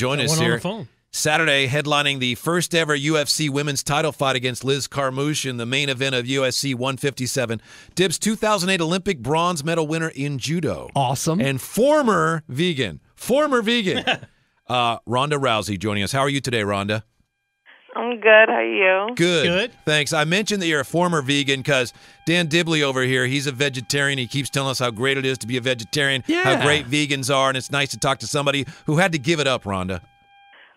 join us On here. the phone. Saturday, headlining the first ever UFC women's title fight against Liz Carmouche in the main event of UFC 157. Dibs 2008 Olympic bronze medal winner in judo. Awesome. And former vegan. Ronda Rousey joining us. How are you today, Ronda? I'm good. How are you? Good. Thanks. I mentioned that you're a former vegan because Dan Dibley over here, he's a vegetarian. He keeps telling us how great it is to be a vegetarian, how great vegans are, and it's nice to talk to somebody who had to give it up, Ronda.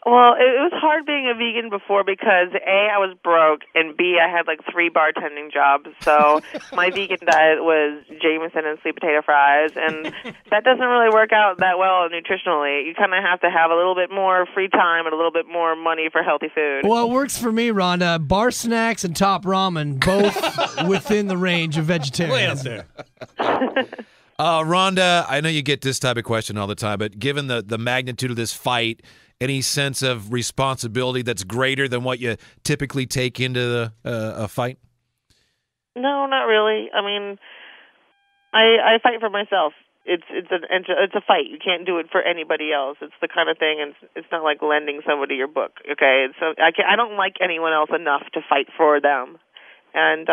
Well, it was hard being a vegan before because A, I was broke, and B, I had like 3 bartending jobs. So my vegan diet was Jameson and sweet potato fries, and that doesn't really work out that well nutritionally. You kind of have to have a little bit more free time and a little bit more money for healthy food. Well, it works for me, Rhonda. Bar snacks and top ramen, both within the range of vegetarian. Way out there. Rhonda, I know you get this type of question all the time, but given the magnitude of this fight, any sense of responsibility that's greater than what you typically take into a fight? No, not really. I mean, I fight for myself. It's a fight. You can't do it for anybody else. It's the kind of thing, and it's not like lending somebody your book. Okay, so I don't like anyone else enough to fight for them, and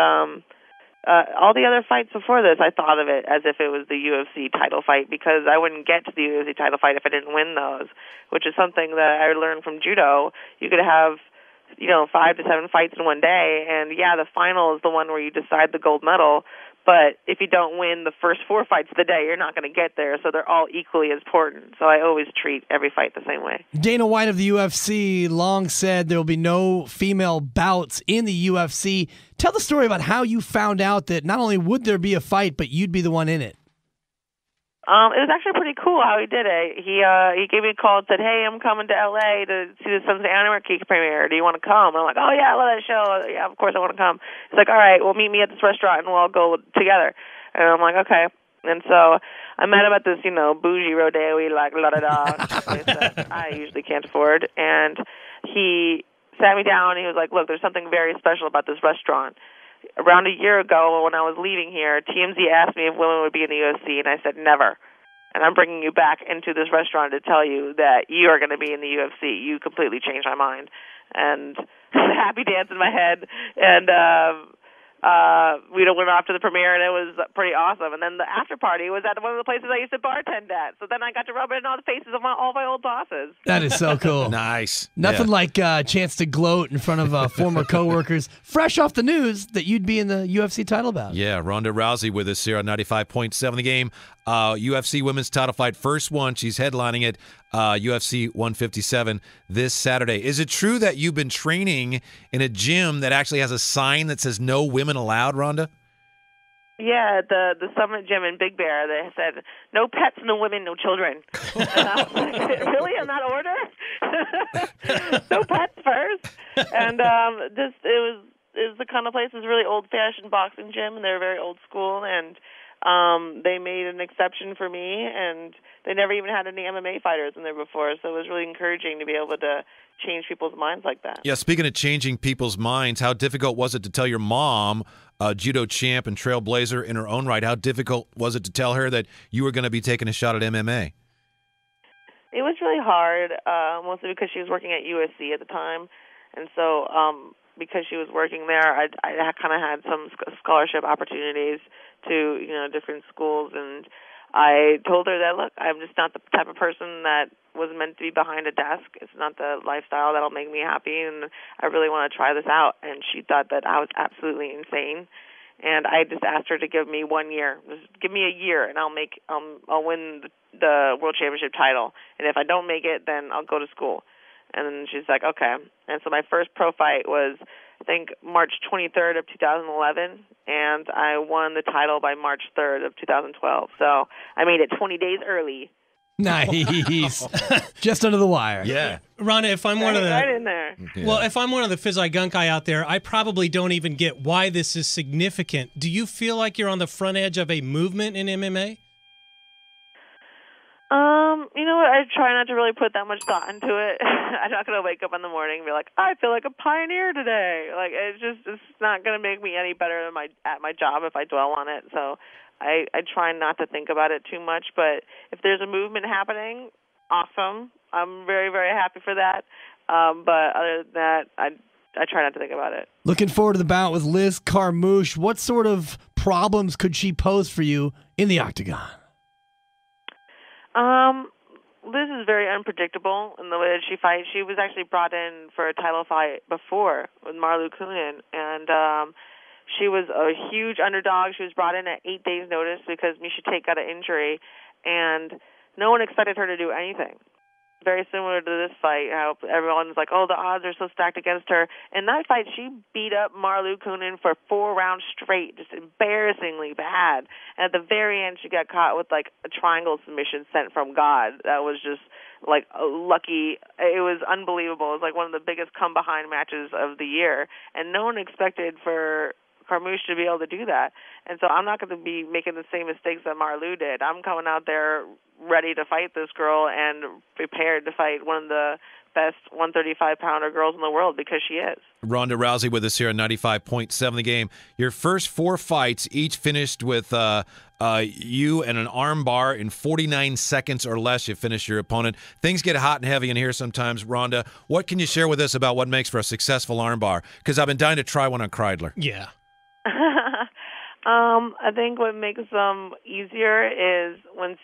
all the other fights before this, I thought of it as if it was the UFC title fight because I wouldn't get to the UFC title fight if I didn't win those, which is something that I learned from judo. You could have, 5 to 7 fights in one day, and the final is the one where you decide the gold medal. But if you don't win the first 4 fights of the day, you're not going to get there. So they're all equally as important. So I always treat every fight the same way. Dana White of the UFC long said there will be no female bouts in the UFC. Tell the story about how you found out that not only would there be a fight, but you'd be the one in it. It was actually pretty cool how he did it. He gave me a call and said, "Hey, I'm coming to L.A. to see the Sons of Anarchy premiere. Do you want to come?" And I'm like, "Oh, yeah, I love that show. Yeah, of course I want to come." He's like, "All right, well, meet me at this restaurant and we'll all go together." And I'm like, "Okay." And so I met him at this, bougie rodeo, like la-da-da, place that I usually can't afford. And he sat me down and he was like, "Look, there's something very special about this restaurant. Around a year ago when I was leaving here, TMZ asked me if women would be in the UFC, and I said never. And I'm bringing you back into this restaurant to tell you that you are going to be in the UFC. You completely changed my mind." And a happy dance in my head. And we went off to the premiere, and it was pretty awesome. And then the after party was at one of the places I used to bartend at. So then I got to rub it in all the faces of all my old bosses. That is so cool. Nice. Nothing like a chance to gloat in front of former coworkers, fresh off the news that you'd be in the UFC title bout. Yeah, Ronda Rousey with us here on 95.7 The Game. UFC women's title fight, first one. She's headlining it, UFC 157 this Saturday. Is it true that you've been training in a gym that actually has a sign that says no women allowed, Rhonda? Yeah, the Summit Gym in Big Bear, they said, "No pets, no women, no children." And I was like, "Really, in that order?" No pets first. And it was the kind of place, it was a really old-fashioned boxing gym, and they were very old school, and they made an exception for me, and they never even had any MMA fighters in there before, so it was really encouraging to be able to change people's minds like that. Yeah, speaking of changing people's minds, how difficult was it to tell your mom, judo champ and trailblazer in her own right, how difficult was it to tell her that you were going to be taking a shot at MMA? It was really hard, mostly because she was working at USC at the time, and so because she was working there, I kind of had some scholarship opportunities to different schools, and I told her that, look, I'm just not the type of person that was meant to be behind a desk. It's not the lifestyle that'll make me happy, and I really want to try this out. And she thought that I was absolutely insane, and I just asked her to give me 1 year. Just give me a year, and I'll win the world championship title. And if I don't make it, then I'll go to school. And then she's like, okay. And so my first pro fight was, I think, March 23rd of 2011, and I won the title by March 3rd of 2012. So I made it 20 days early. Nice. Just under the wire. Yeah. Rhonda, if I'm one of the right in there. Yeah. Well, if I'm one of the Fizz-Eye Gunkai out there, I probably don't even get why this is significant. Do you feel like you're on the front edge of a movement in MMA? You know what? I try not to really put that much thought into it. I'm not going to wake up in the morning and be like, I feel like a pioneer today. Like, it's not going to make me any better at my job if I dwell on it. So I try not to think about it too much. But if there's a movement happening, awesome. I'm very, very happy for that. But other than that, I try not to think about it. Looking forward to the bout with Liz Carmouche. What sort of problems could she pose for you in the octagon? Liz is very unpredictable in the way that she fights. She was actually brought in for a title fight before with Marlu Kunin, and she was a huge underdog. She was brought in at 8 days' notice because Miesha Tate got an injury, and no one expected her to do anything. Very similar to this fight, how everyone's like, oh, the odds are so stacked against her. In that fight, she beat up Marlu Kunin for 4 rounds straight, just embarrassingly bad. And at the very end, she got caught with, like, a triangle submission sent from God. That was just, like, lucky. It was unbelievable. It was, like, one of the biggest come-behind matches of the year. And no one expected for Carmouche to be able to do that. And so I'm not going to be making the same mistakes that Marlu did. I'm coming out there ready to fight this girl and prepared to fight one of the best 135-pounder girls in the world because she is. Ronda Rousey with us here on 95.7 The Game. Your first 4 fights each finished with you and an arm bar in 49 seconds or less. You finish your opponent. Things get hot and heavy in here sometimes, Ronda. What can you share with us about what makes for a successful arm bar? Because I've been dying to try one on Kreidler. Yeah. I think what makes them easier is once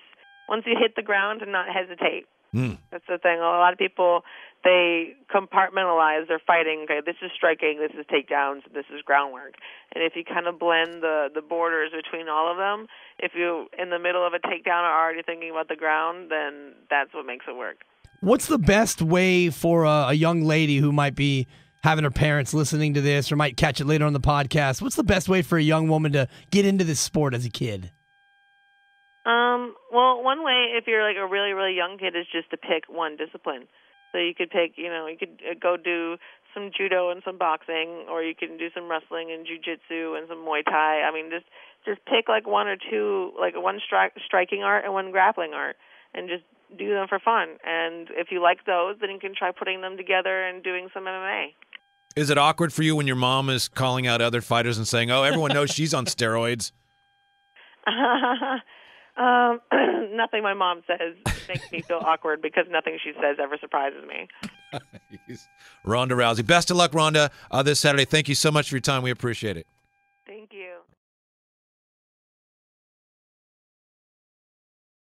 you hit the ground and not hesitate. That's the thing. A lot of people, they compartmentalize their fighting. Okay, this is striking, this is takedowns, this is groundwork. And if you kind of blend the borders between all of them, if you in the middle of a takedown are already thinking about the ground, then that's what makes it work. What's the best way for a young lady who might be having her parents listening to this or might catch it later on the podcast? What's the best way for a young woman to get into this sport as a kid? Well, one way, if you're like a really, really young kid, is just to pick one discipline. So you could pick, you could go do some judo and some boxing, or you can do some wrestling and jiu-jitsu and some Muay Thai. I mean, just pick like one or two, like one striking art and one grappling art, and just do them for fun. And if you like those, then you can try putting them together and doing some MMA. Is it awkward for you when your mom is calling out other fighters and saying, oh, everyone knows she's on steroids? Nothing my mom says makes me feel awkward because nothing she says ever surprises me. Ronda Rousey. Best of luck, Ronda, this Saturday. Thank you so much for your time. We appreciate it.